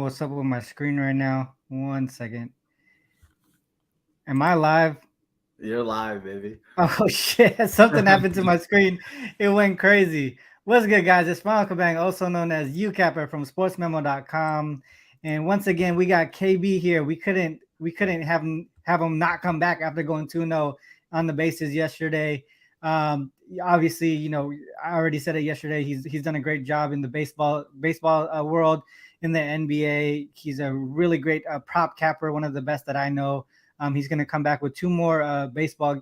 what's up with my screen right now. 1 second. Am I live? You're live, baby. Oh shit! Something happened to my screen. It went crazy. What's good, guys? It's Ronald Kabang, also known as Youcapper from SportsMemo.com. And once again, we got KB here. We couldn't have him not come back after going 2-0 on the bases yesterday. Obviously, I already said it yesterday. He's done a great job in the baseball world, in the NBA. He's a really great prop capper, one of the best that I know. He's going to come back with two more baseball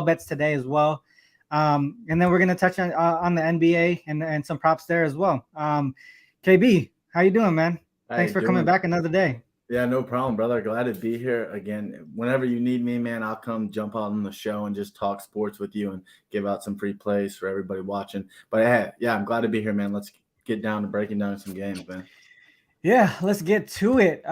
bets today as well. And then we're going to touch on the NBA and some props there as well. KB, how you doing, man? Thanks Hey, for coming doing? back another day. Yeah, no problem, brother. Glad to be here again. Whenever you need me, man, I'll come jump out on the show and just talk sports with you and give out some free plays for everybody watching. But hey, yeah, I'm glad to be here, man. Let's get down to breaking down some games, man. Yeah, let's get to it.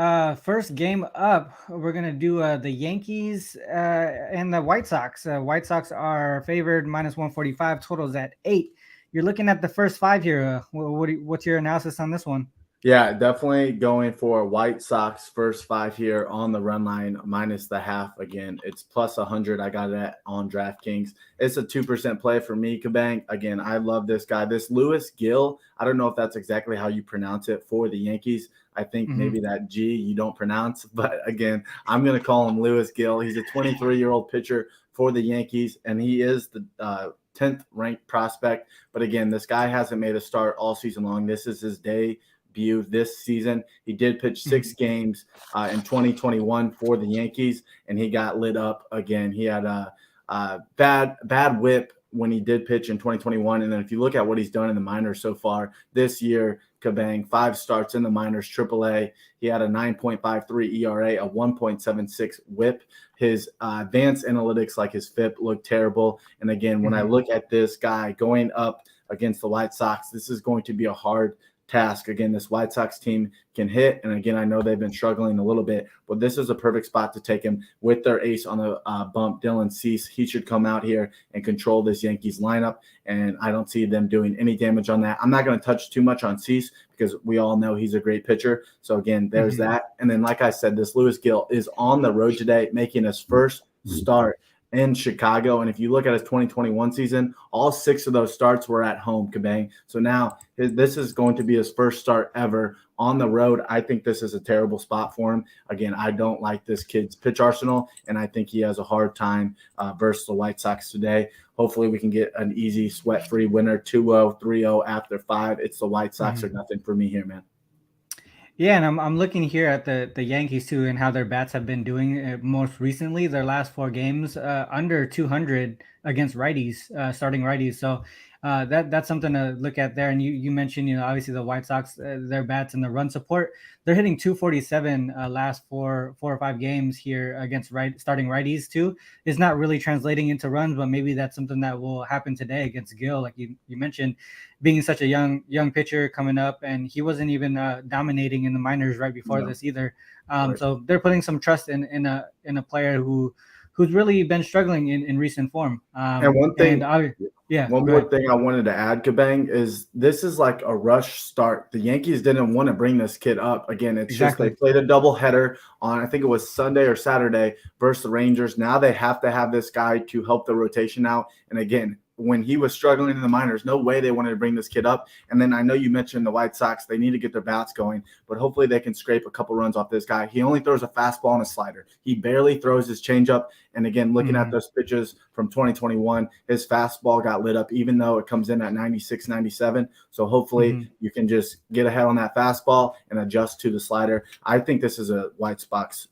First game up, we're gonna do the Yankees and the White Sox. White Sox are favored -145. Totals at 8. You're looking at the first five here. What's your analysis on this one? Yeah, definitely going for White Sox first five here on the run line minus the half. Again, it's plus 100. I got it on DraftKings. It's a 2% play for me, Kabang. Again, I love this guy. This Lewis Gill, I don't know if that's exactly how you pronounce it for the Yankees. I think Mm-hmm. maybe that G you don't pronounce, but again, I'm going to call him Lewis Gill. He's a 23-year-old pitcher for the Yankees, and he is the 10th ranked prospect. But again, this guy hasn't made a start all season long. This is his debut this season. He did pitch 6 games in 2021 for the Yankees, and he got lit up again. He had a bad whip when he did pitch in 2021. And then if you look at what he's done in the minors so far this year, Kabang, 5 starts in the minors, AAA. He had a 9.53 ERA, a 1.76 whip. His advanced analytics, like his FIP, looked terrible. And again, when I look at this guy going up against the White Sox, this is going to be a hard task. Again, this White Sox team can hit, and again, I know they've been struggling a little bit, but this is a perfect spot to take him with their ace on the bump, Dylan Cease. He should come out here and control this Yankees lineup, and I don't see them doing any damage on that. I'm not going to touch too much on Cease because we all know he's a great pitcher. So again, there's that. And then, like I said, this Lewis Gill is on the road today, making his first start in Chicago. And if you look at his 2021 season, all 6 of those starts were at home, Kabang. So now this is going to be his first start ever on the road. I think this is a terrible spot for him. Again, I don't like this kid's pitch arsenal, and I think he has a hard time versus the White Sox today. Hopefully we can get an easy, sweat-free winner, 2-0, 3-0 after 5. It's the White Sox or nothing for me here, man. Yeah, and I'm looking here at the Yankees too and how their bats have been doing most recently. Their last 4 games under 200 against righties, starting righties. So that's something to look at there. And you mentioned, obviously the White Sox, their bats and the run support. They're hitting 247 last 4 or 5 games here against starting righties too. It's not really translating into runs, but maybe that's something that will happen today against Gill, like you mentioned, being such a young pitcher coming up, and he wasn't even dominating in the minors right before this either. Right. So they're putting some trust in a player who's really been struggling in recent form. And one thing, one more ahead. thing I wanted to add, Kabang, is this is like a rush start. The Yankees didn't want to bring this kid up. Again, it's just they played a doubleheader on, I think it was Sunday or Saturday versus the Rangers. Now they have to have this guy to help the rotation out. And again, when he was struggling in the minors, no way they wanted to bring this kid up. And then I know you mentioned the White Sox. They need to get their bats going, but hopefully they can scrape a couple runs off this guy. He only throws a fastball and a slider. He barely throws his changeup. And again, looking at those pitches from 2021, his fastball got lit up, even though it comes in at 96, 97. So hopefully you can just get ahead on that fastball and adjust to the slider. I think this is a White Sox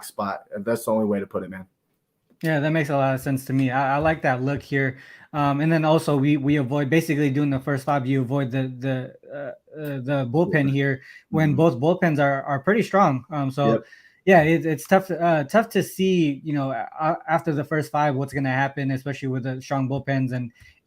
spot. That's the only way to put it, man. Yeah, that makes a lot of sense to me. I like that look here. And then also we avoid basically doing the first 5. You avoid the bullpen here when both bullpens are pretty strong. Yeah, it's tough to see, after the first 5 what's going to happen, especially with the strong bullpens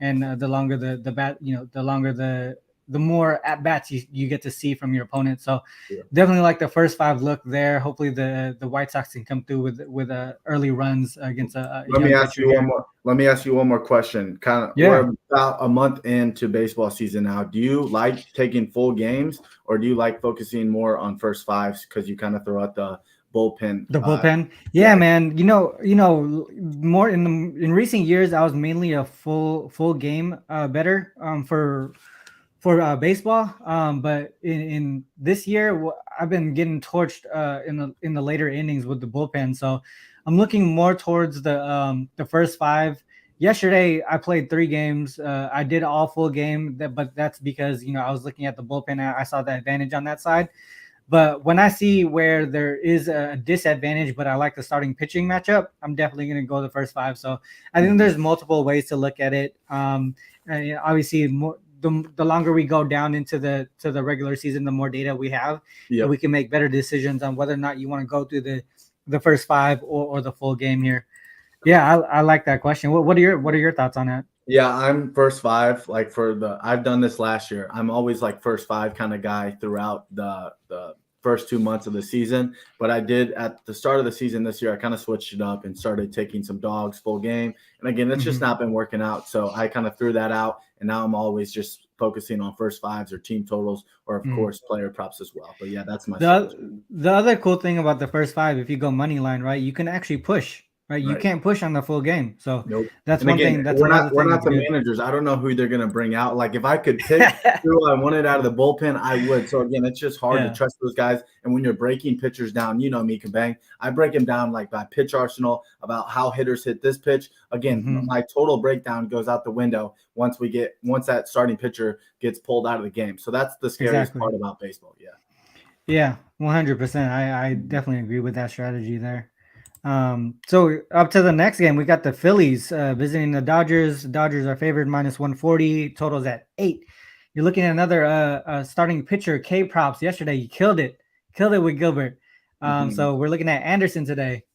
and the longer the bat, the longer the more at bats you get to see from your opponent. So Yeah. definitely like the first 5 look there. Hopefully the White Sox can come through with early runs against a Let me young ask pitcher you one here. more. Let me ask you one more question. Kind of, Yeah. we're about a month into baseball season now. Do you like taking full games, or do you like focusing more on first fives because you kind of throw out the bullpen? The bullpen, yeah, Yeah. man. More in recent years, I was mainly a full game better for baseball. But in this year, I've been getting torched in the later innings with the bullpen. So I'm looking more towards the first 5. Yesterday, I played 3 games. I did all full game, but that's because I was looking at the bullpen. I saw the advantage on that side. But when I see where there is a disadvantage, but I like the starting pitching matchup, I'm definitely going to go the first 5. So I think there's multiple ways to look at it. And obviously, the longer we go down into the regular season, the more data we have, and Yep. we can make better decisions on whether or not you want to go through the first 5 or the full game here. Yeah, I like that question. What are your thoughts on that? Yeah, I'm first 5. Like I've done this last year. I'm always like first 5 kind of guy throughout the first 2 months of the season. But I did at the start of the season this year. I kind of switched it up and started taking some dogs full game. And again, it's just not been working out. So I kind of threw that out, and now I'm always just focusing on first 5s or team totals, or of course player props as well. But yeah, that's my strategy. The other cool thing about the first 5, if you go money line, right, you can actually push, right? You Right. can't push on the full game. So Nope. that's And one again, thing. That's another we're thing not that's the good. managers. I don't know who they're gonna bring out. Like if I could pick who I wanted out of the bullpen, I would. So again, it's just hard to Yeah. trust those guys. And when you're breaking pitchers down, you know me, Kabang. I break them down like by pitch arsenal about how hitters hit this pitch. Again, my total breakdown goes out the window once that starting pitcher gets pulled out of the game. So that's the scariest Exactly. part about baseball. Yeah. Yeah, 100%. I definitely agree with that strategy there. So up to the next game, we got the Phillies visiting the Dodgers. The Dodgers are favored -140. Totals at 8. You're looking at another starting pitcher, K props. Yesterday, you killed it with Gilbert. Mhm. So we're looking at Anderson today.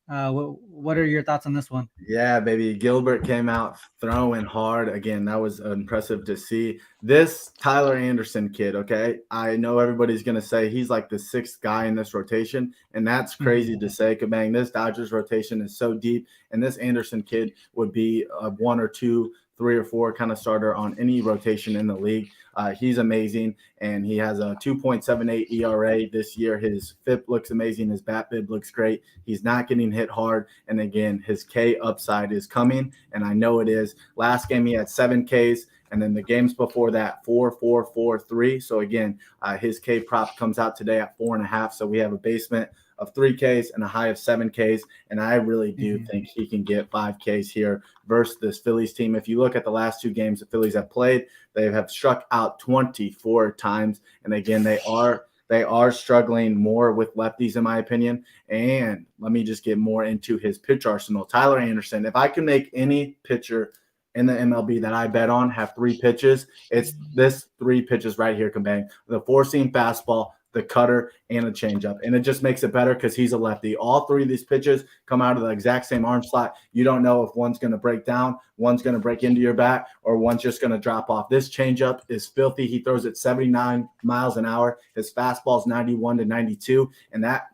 What are your thoughts on this one? Yeah, baby. Gilbert came out throwing hard. Again, that was impressive to see. This Tyler Anderson kid, okay? I know everybody's going to say he's like the 6th guy in this rotation, and that's crazy to say. Kabang, this Dodgers rotation is so deep, and this Anderson kid would be a 1 or 2, 3 or 4 kind of starter on any rotation in the league. He's amazing, and he has a 2.78 ERA this year. His FIP looks amazing. His BAT bib looks great. He's not getting hit hard. And again, his K upside is coming, and I know it is. Last game, he had 7 Ks. And then the games before that, 4, 4, 4, 3. So again, his K prop comes out today at 4.5. So we have a basement of 3 Ks and a high of 7 Ks. And I really do think he can get 5 Ks here versus this Phillies team. If you look at the last 2 games the Phillies have played, they have struck out 24 times. And again, they are struggling more with lefties, in my opinion. And let me just get more into his pitch arsenal. Tyler Anderson, if I can make any pitcher in the MLB that I bet on have 3 pitches, it's this 3 pitches right here, Kabang. The 4-seam fastball, the cutter, and a changeup. And it just makes it better because he's a lefty. All 3 of these pitches come out of the exact same arm slot. You don't know if one's going to break down, one's going to break into your bat, or one's just going to drop off. This changeup is filthy. He throws it 79 miles an hour. His fastball's 91 to 92, and that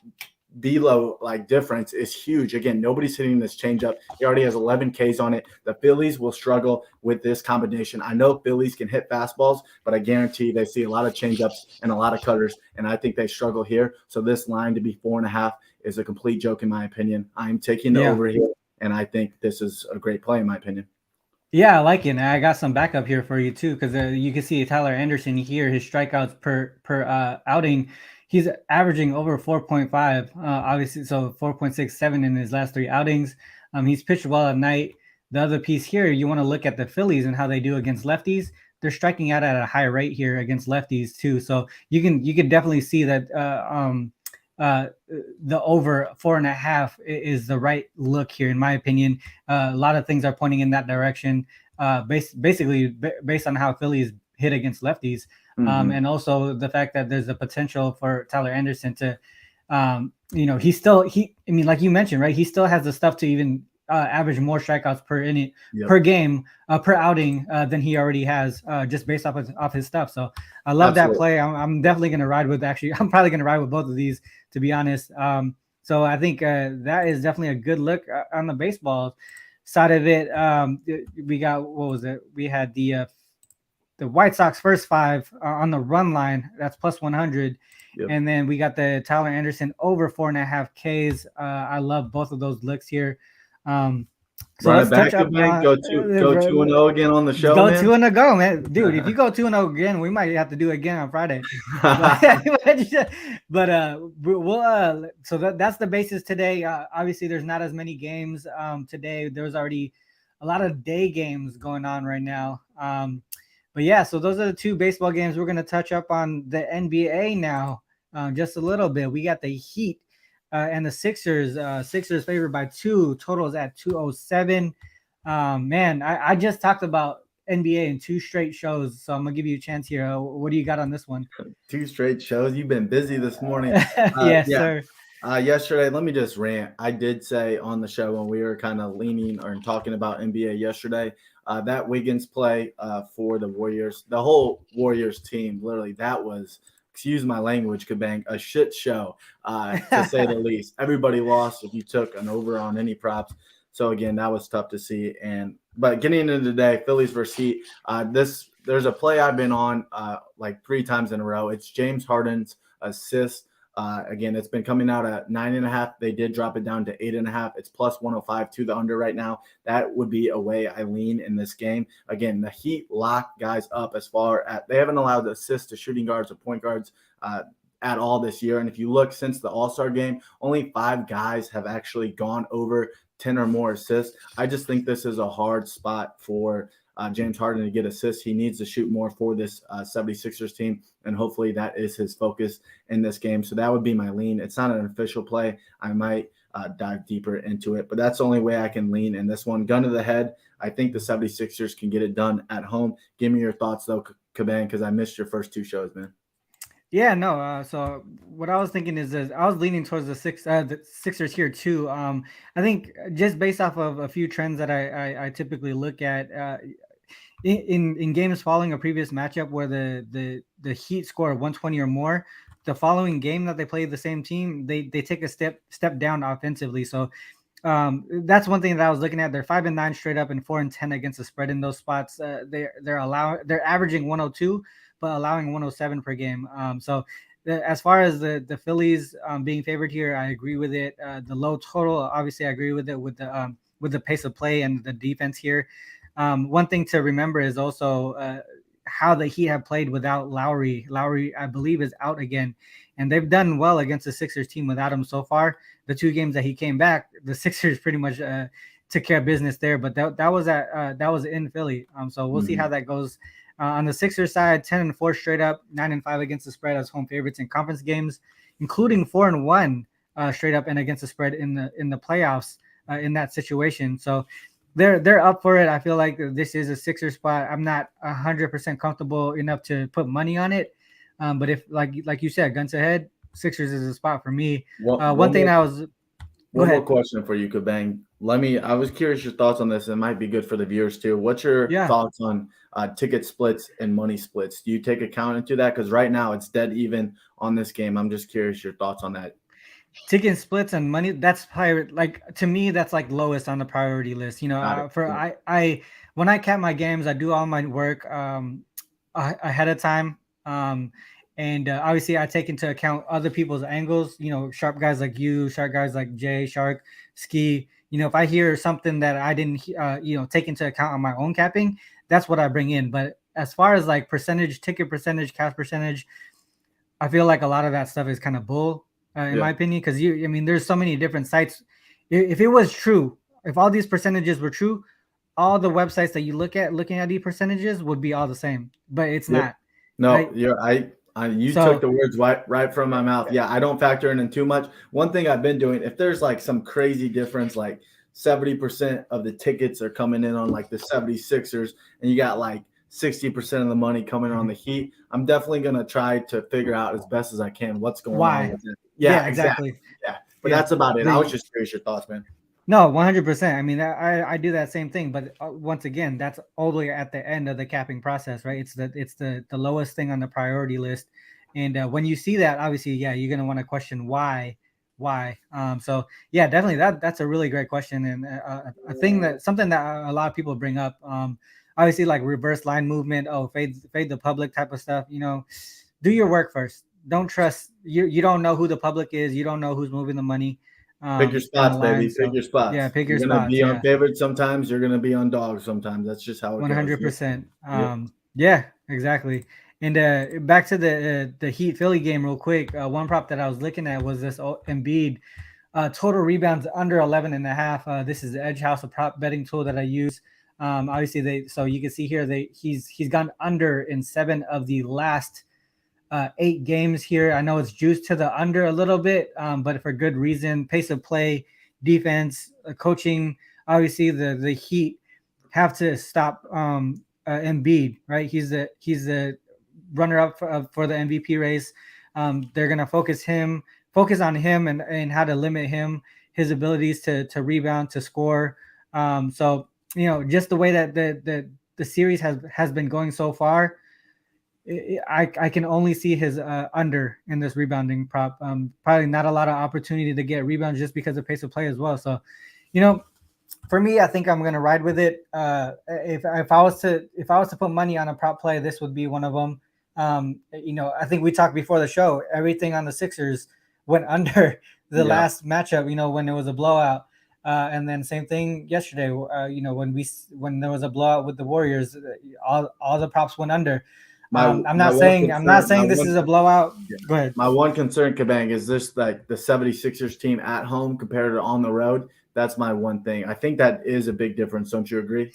velo difference is huge. Again, nobody's hitting this changeup. He already has 11 Ks on it. The Phillies will struggle with this combination. I know Phillies can hit fastballs, but I guarantee they see a lot of changeups and a lot of cutters, and I think they struggle here. So this line to be 4.5 is a complete joke in my opinion. I'm taking the over here, and I think this is a great play in my opinion. Yeah, I like it. And I got some backup here for you too, because you can see Tyler Anderson here. His strikeouts per outing, he's averaging over 4.5. Obviously, so 4.67 in his last 3 outings. He's pitched well at night. The other piece here, you want to look at the Phillies and how they do against lefties. They're striking out at a high rate here against lefties too. So you can definitely see that the over 4.5 is the right look here, in my opinion. A lot of things are pointing in that direction, basically based on how Phillies hit against lefties, and also the fact that there's a potential for Tyler Anderson to, I mean, like you mentioned, right? He still has the stuff to even average more strikeouts per inning Yep. per game per outing than he already has just based off his stuff. So I love that Absolutely. play. I'm definitely gonna ride with. Actually, I'm probably gonna ride with both of these, to be honest. So I think that is definitely a good look on the baseball side of it. We got, what was it? We had the White Sox first five on the run line. That's plus 100. Yep. And then we got the Tyler Anderson over 4.5 Ks. I love both of those looks here. So Run let's it touch back up again. Go 2-0 again on the show, go man. 2-0 go, man. Dude, if you go 2-0 again, we might have to do it again on Friday. But we'll so that's the basis today. Obviously there's not as many games today. There's already a lot of day games going on right now. But yeah, so those are the two baseball games. We're going to touch up on the NBA now just a little bit. We got the Heat and the Sixers. Sixers favored by 2. Totals at 207. Man, I just talked about NBA in 2 straight shows, so I'm going to give you a chance here. What do you got on this one? 2 straight shows. You've been busy this morning. Yes, Yeah. sir. Yesterday, let me just rant. I did say on the show when we were kind of leaning or talking about NBA yesterday, that Wiggins play for the Warriors, the whole Warriors team, literally, that was, excuse my language, Kabang, a shit show, to say the least. Everybody lost if you took an over on any props. So, again, that was tough to see. But getting into today, Phillies versus Heat, there's a play I've been on like 3 times in a row. It's James Harden's assist. Again, it's been coming out at 9.5. They did drop it down to 8.5. It's plus 105 to the under right now. That would be a way I lean in this game. Again, the Heat lock guys up as far as they haven't allowed assists to shooting guards or point guards at all this year. And if you look since the All-Star game, only 5 guys have actually gone over 10 or more assists. I just think this is a hard spot for James Harden to get assists. He needs to shoot more for this 76ers team, and hopefully that is his focus in this game. So that would be my lean. It's not an official play. I might dive deeper into it, but that's the only way I can lean in this one. Gun to the head, I think the 76ers can get it done at home. Give me your thoughts, though, Caban, because I missed your first 2 shows, man. Yeah, no. So what I was thinking is I was leaning towards the Sixers here too. I think just based off of a few trends that I typically look at in games following a previous matchup where the Heat score 120 or more, the following game that they play the same team, they take a step down offensively. So that's one thing that I was looking at. They're 5-9 straight up and 4-10 against the spread in those spots. They're averaging 102, but allowing 107 per game. So as far as the Phillies being favored here, I agree with it. The low total, obviously, I agree with it with the pace of play and the defense here. One thing to remember is also how the Heat have played without Lowry. Lowry, I believe, is out again, and they've done well against the Sixers team without him so far. The 2 games that he came back, the Sixers pretty much took care of business there. But that was in Philly. So we'll see how that goes. On the Sixers side, 10-4 straight up, 9-5 against the spread as home favorites in conference games, including 4-1 straight up and against the spread in the playoffs in that situation. So they're up for it. I feel like this is a Sixers spot. I'm not 100% comfortable enough to put money on it, but if like you said, guns ahead, Sixers is a spot for me. One thing I was. One more question for you, Kabang. I was curious your thoughts on this. It might be good for the viewers too. What's your thoughts on ticket splits and money splits? Do you take account into that? Because right now it's dead even on this game. I'm just curious your thoughts on that. Ticket splits and money, that's probably to me, that's like lowest on the priority list. You know, I when I cap my games, I do all my work ahead of time. And obviously I take into account other people's angles, you know, sharp guys like you, sharp guys like Jay, Shark, Ski. You know, if I hear something that I didn't, take into account on my own capping, that's what I bring in. But as far as like ticket percentage, cash percentage, I feel like a lot of that stuff is kind of bull, in my opinion, because there's so many different sites. If it was true, if all these percentages were true, all the websites that you looking at these percentages would be all the same, but it's not. No, right? You took the words right from my mouth. Yeah, I don't factor in too much. One thing I've been doing, if there's like some crazy difference, like 70% of the tickets are coming in on like the 76ers, and you got like 60% of the money coming on the Heat, I'm definitely going to try to figure out as best as I can what's going on with it. Yeah, exactly. Yeah, but that's about it. I was just curious your thoughts, man. No, 100%. I mean, I do that same thing, but once again, that's all the way at the end of the capping process, right? It's the lowest thing on the priority list, and when you see that, obviously, yeah, you're gonna want to question why. So yeah, definitely that's a really great question, and a thing that something that a lot of people bring up. Obviously, like reverse line movement, oh, fade the public type of stuff. Do your work first. Don't trust you. You don't know who the public is. You don't know who's moving the money Pick your in the spots, baby. line. Pick So your yeah, spots. pick your You're gonna spots. be on Yeah, favorites sometimes. You're gonna be on dogs sometimes. That's just how it goes. Yep. 100%. Yep. Yeah, exactly. And back to the Heat Philly game real quick. One prop that I was looking at was this Embiid total rebounds under 11 and a half. This is the Edge House, a prop betting tool that I use. Obviously, so you can see here he's gone under in 7 of the last 8 games here. I know it's juiced to the under a little bit, but for good reason. Pace of play, defense, coaching. Obviously, the Heat have to stop Embiid, right? He's the runner up for the MVP race. They're gonna focus on him and how to limit him, his abilities to rebound, to score. So just the way that the series has been going so far, I can only see his under in this rebounding prop. Probably not a lot of opportunity to get rebounds just because of pace of play as well. So, you know, for me, I think I'm gonna ride with it. If I was to put money on a prop play, this would be one of them. I think we talked before the show. Everything on the Sixers went under the Yeah. last matchup. When it was a blowout. And then same thing yesterday. When there was a blowout with the Warriors, all the props went under. I'm My not one saying concern, this is a blowout. yeah. Go ahead. My one concern, Kabang, is this like the 76ers team at home compared to on the road. That's my one thing. I think that is a big difference. Don't you agree?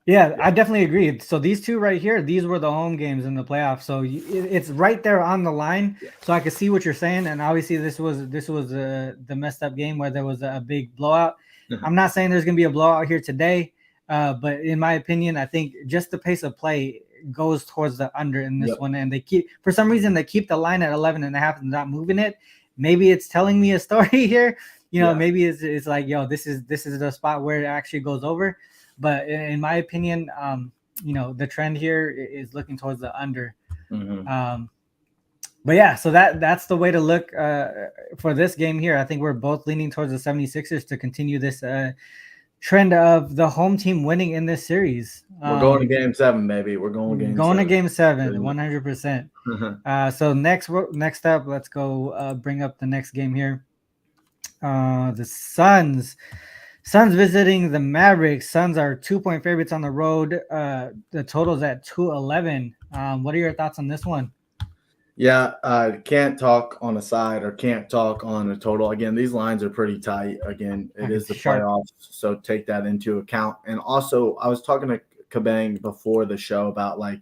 Yeah, I definitely agree. So these two right here, these were the home games in the playoffs. So it's right there on the line. Yeah. So I could see what you're saying. And obviously, this was the messed up game where there was a big blowout. I'm not saying there's gonna be a blowout here today, but in my opinion, I think just the pace of play goes towards the under in this Yep. one. And for some reason they keep the line at 11 and a half and not moving it. Maybe it's telling me a story here. Yeah. Maybe it's like, yo, this is the spot where it actually goes over. But in my opinion, the trend here is looking towards the under. Mhm. But yeah, so that's the way to look for this game here. I think we're both leaning towards the 76ers to continue this trend of the home team winning in this series. We're going to game 7, baby. We're going game Going 7. to game 7, Yeah. 100%. So next up, let's go bring up the next game here. The Suns visiting the Mavericks. Suns are 2-point favorites on the road. The total's at 211. What are your thoughts on this one? Yeah, can't talk on a side or can't talk on a total. Again, these lines are pretty tight. Again, it is the Sharp. playoffs, so take that into account. And also, I was talking to Kabang before the show about like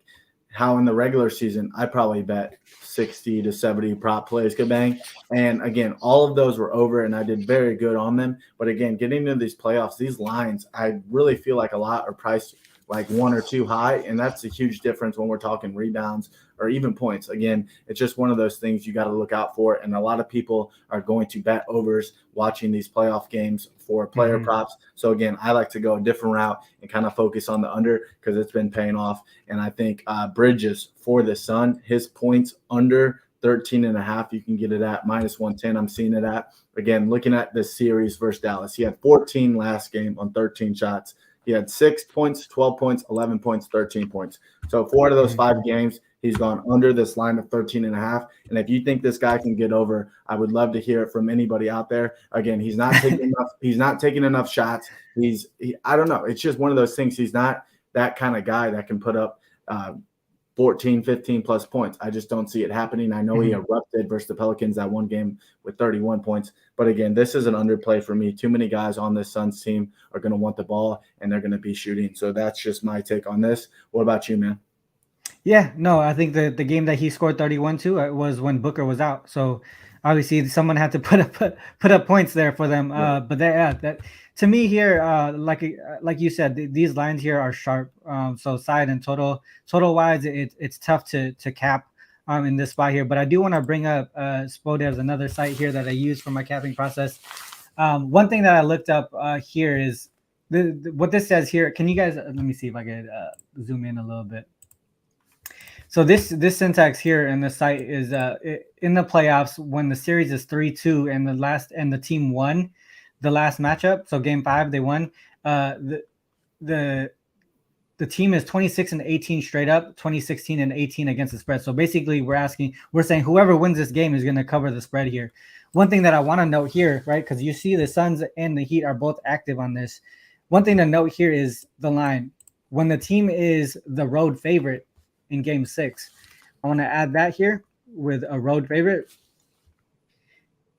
how in the regular season I probably bet 60 to 70 prop plays, Kabang. And again, all of those were over, and I did very good on them. But again, getting into these playoffs, these lines, I really feel like a lot are priced like 1 or 2 high, and that's a huge difference when we're talking rebounds or even points. Again, it's just one of those things you got to look out for, and a lot of people are going to bet overs watching these playoff games for player props. So again, I like to go a different route and kind of focus on the under because it's been paying off. And I think Bridges for the Sun, his points under 13.5, you can get it at -110. I'm seeing it at. Again, looking at this series versus Dallas, he had 14 last game on 13 shots. He had 6 points, 12 points, 11 points, 13 points. So 4 out of those 5 games, he's gone under this line of 13.5. And if you think this guy can get over, I would love to hear it from anybody out there. Again, he's not taking enough. He's not taking enough shots. I don't know. It's just one of those things. He's not that kind of guy that can put up 14, 15 plus points. I just don't see it happening. I know he erupted versus the Pelicans that one game with 31 points. But again, this is an underplay for me. Too many guys on this Suns team are going to want the ball and they're going to be shooting. So that's just my take on this. What about you, man? Yeah, no, I think the game that he scored 31 to was when Booker was out. So obviously someone had to put up points there for them. But that to me here, like you said, these lines here are sharp. So side and total wise, it's tough to cap in this spot here. But I do want to bring up Spode as another site here that I use for my capping process. One thing that I looked up here is what this says here. Can you guys let me see if I could zoom in a little bit. So this syntax here in the site is in the playoffs when the series is 3-2 and the team won the last matchup. So game 5 they won. The team is 26-18 straight up, 20-16-18 against the spread. So basically, we're saying whoever wins this game is going to cover the spread here. One thing that I want to note here, right, because you see the Suns and the Heat are both active on this. One thing to note here is the line. When the team is the road favorite in Game 6, I want to add that here with a road favorite.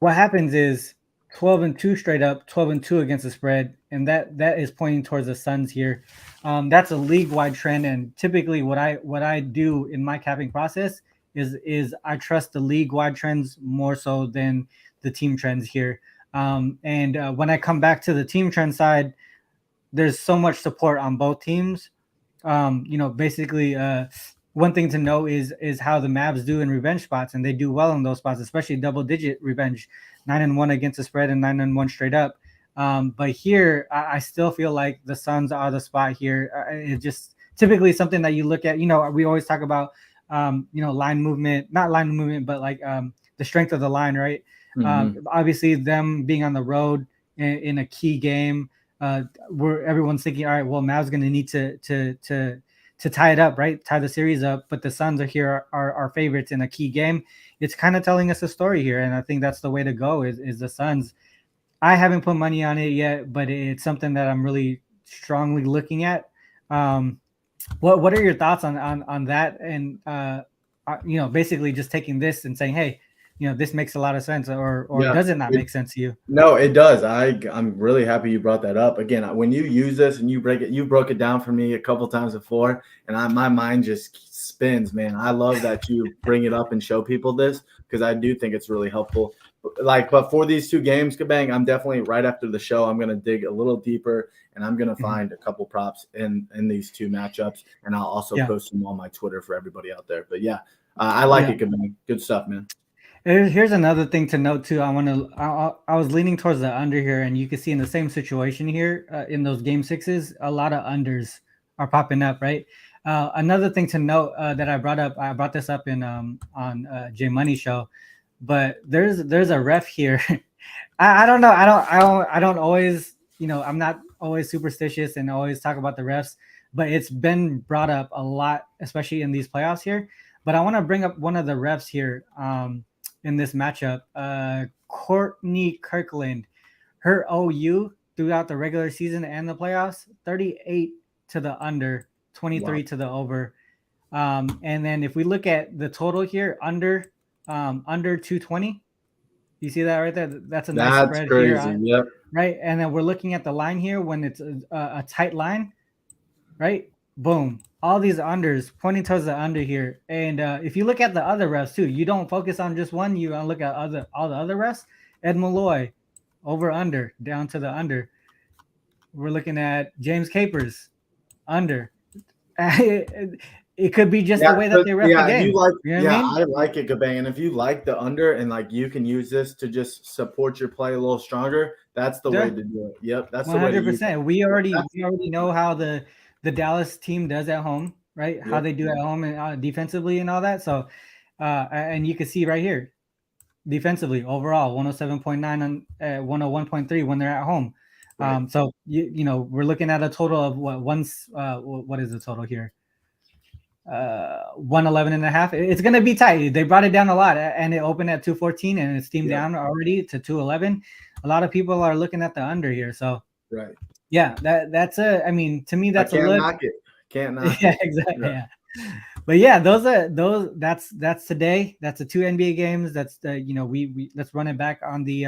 What happens is 12-2 straight up, 12-2 against the spread, and that is pointing towards the Suns here. That's a league-wide trend, and typically what I do in my capping process is I trust the league-wide trends more so than the team trends here. And when I come back to the team trend side, there's so much support on both teams. Basically, one thing to know is how the Mavs do in revenge spots, and they do well in those spots, especially double-digit revenge, 9-1 against the spread and 9-1 straight up. But here, I still feel like the Suns are the spot here. It's just typically something that you look at. We always talk about, line movement, not line movement, but like the strength of the line, right? Mm-hmm. Obviously, them being on the road in a key game, where everyone's thinking, all right, well, Mavs going to need to tie it up, right? Tie the series up. But the Suns are favorites in a key game. It's kind of telling us a story here, and I think that's the way to go. Is the Suns. I haven't put money on it yet, but it's something that I'm really strongly looking at. What are your thoughts on that? And basically just taking this and saying, hey, this makes a lot of sense, or does it not make sense to you? No, it does. I'm really happy you brought that up. Again, when you use this and you broke it down for me a couple times before, and my mind just spins, man. I love that you bring it up and show people this, because I do think it's really helpful. But for these two games, Kabang, I'm definitely right after the show, I'm going to dig a little deeper, and I'm going to find a couple props in these two matchups, and I'll also post them on my Twitter for everybody out there. But I like it, Kabang. Good stuff, man. Here's another thing to note too. I was leaning towards the under here, and you can see in the same situation here in those game sixes, a lot of unders are popping up, right? Another thing to note that I brought this up in on J Money show, but there's a ref here. I don't know. I don't always, I'm not always superstitious and always talk about the refs, but it's been brought up a lot, especially in these playoffs here. But I want to bring up one of the refs here. In this matchup, Courtney Kirkland, her OU throughout the regular season and the playoffs, 38 to the under, 23 to the over. And then if we look at the total here, under 220, you see that right there? That's a nice spread crazy. Here. Yep. Right. And then we're looking at the line here when it's a tight line, right? Boom. All these unders pointing towards the under here. And if you look at the other refs too, you don't focus on just one. You look at all the other refs. Ed Malloy, over under, down to the under. We're looking at James Capers, under. It could be just the way that they ref the game. I like it, Kabang. And if you like the under and you can use this to just support your play a little stronger, that's the way to do it. Yep, that's 100%. The way to use it. We already know how the Dallas team does at home, right? Yep. How they do at home and defensively and all that. So, and you can see right here, defensively overall 107.9 on 101.3 when they're at home. Right. So we're looking at a total of what is the total here? 111.5. It's going to be tight. They brought it down a lot, and it opened at 214, and it's steamed down already to 211. A lot of people are looking at the under here. So, right. Yeah, that's to me, that's a look. Knock it. Can't knock it. Exactly. Yeah. But yeah, that's today. That's the two NBA games. That's the, we let's run it back on the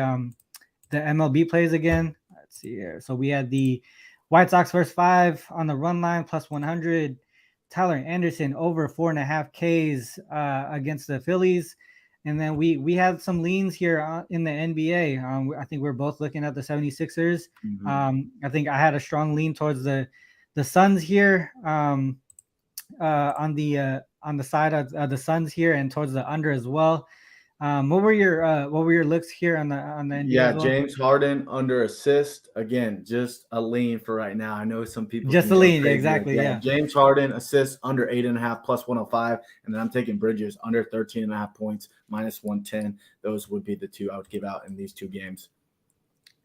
MLB plays again. Let's see here. So we had the White Sox versus 5 on the run line plus 100. Tyler Anderson over 4.5 Ks against the Phillies. And then we had some leans here in the NBA. I think we're both looking at the 76ers. Mm-hmm. I think I had a strong lean towards the Suns here on the side of the Suns here, and towards the under as well. What were your looks here on the NBA Yeah, as well? James Harden under assist. Again, just a lean for right now. I know some people Just can the go lean, yeah, crazy. exactly, Yeah, yeah. James Harden assist under 8.5 plus 105. And then I'm taking Bridges under 13.5 points minus 110. Those would be the two I would give out in these two games.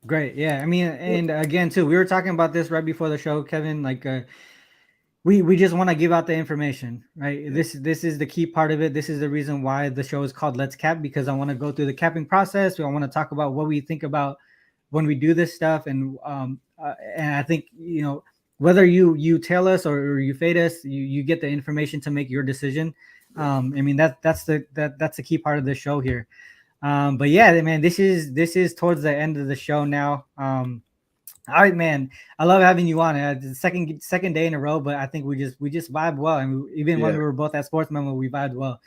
Great, yeah. I mean, and again too, we were talking about this right before the show, Kevin. Like, we just want to give out the information, right? Yeah. This is the key part of it. This is the reason why the show is called Let's Cap, because I want to go through the capping process. We want to talk about what we think about when we do this stuff, and I think, whether you tell us or you fade us, you get the information to make your decision. I mean, that's the key part of the show here. But yeah, man, this is towards the end of the show now. All right, man. I love having you on. The second day in a row, but I think we just vibe well, and even when Yeah. we were both at Sports Memo, we vibed well.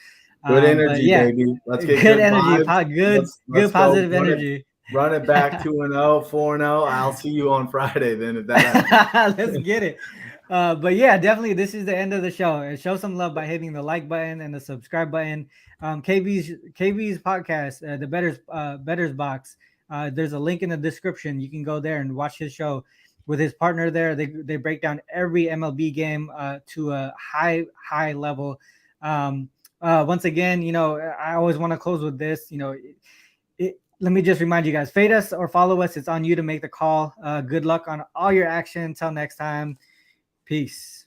Good But energy, yeah, baby. Let's get good good energy, vibes. good Let's go positive energy. run it back 2-0, 4-0. I'll see you on Friday then if that happens. Let's get it. But yeah, definitely, this is the end of the show. And show some love by hitting the like button and the subscribe button. KB's podcast, the Bettor's Box. There's a link in the description. You can go there and watch his show with his partner there. They break down every MLB game to a high level. Once again, I always want to close with this. Let me just remind you guys, fade us or follow us. It's on you to make the call. Good luck on all your action. Until next time. Peace.